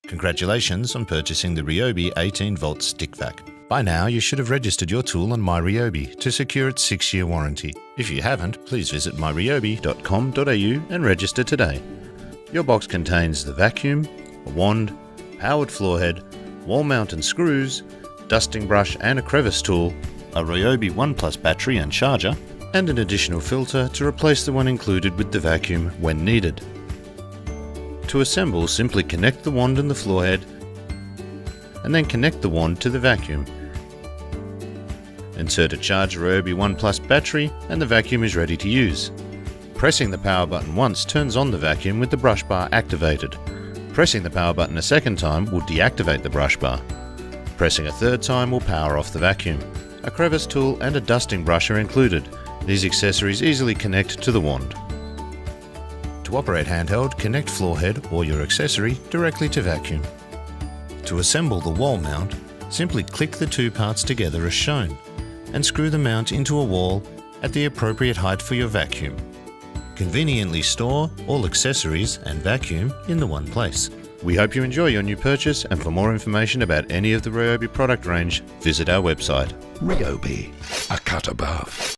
Congratulations on purchasing the RYOBI 18V stick vac. By now, you should have registered your tool on RYOBI to secure its 6-year warranty. If you haven't, please visit myryobi.com.au and register today. Your box contains the vacuum, a wand, powered floor head, wall mount and screws, dusting brush and a crevice tool, a RYOBI 1+ battery and charger, and an additional filter to replace the one included with the vacuum when needed. To assemble, simply connect the wand and the floor head, and then connect the wand to the vacuum. Insert a charged RYOBI 1+ battery and the vacuum is ready to use. Pressing the power button once turns on the vacuum with the brush bar activated. Pressing the power button a second time will deactivate the brush bar. Pressing a third time will power off the vacuum. A crevice tool and a dusting brush are included. These accessories easily connect to the wand. To operate handheld, connect Floorhead or your accessory directly to vacuum. To assemble the wall mount, simply click the two parts together as shown and screw the mount into a wall at the appropriate height for your vacuum. Conveniently store all accessories and vacuum in the one place. We hope you enjoy your new purchase, and for more information about any of the RYOBI product range, visit our website. RYOBI, a cut above.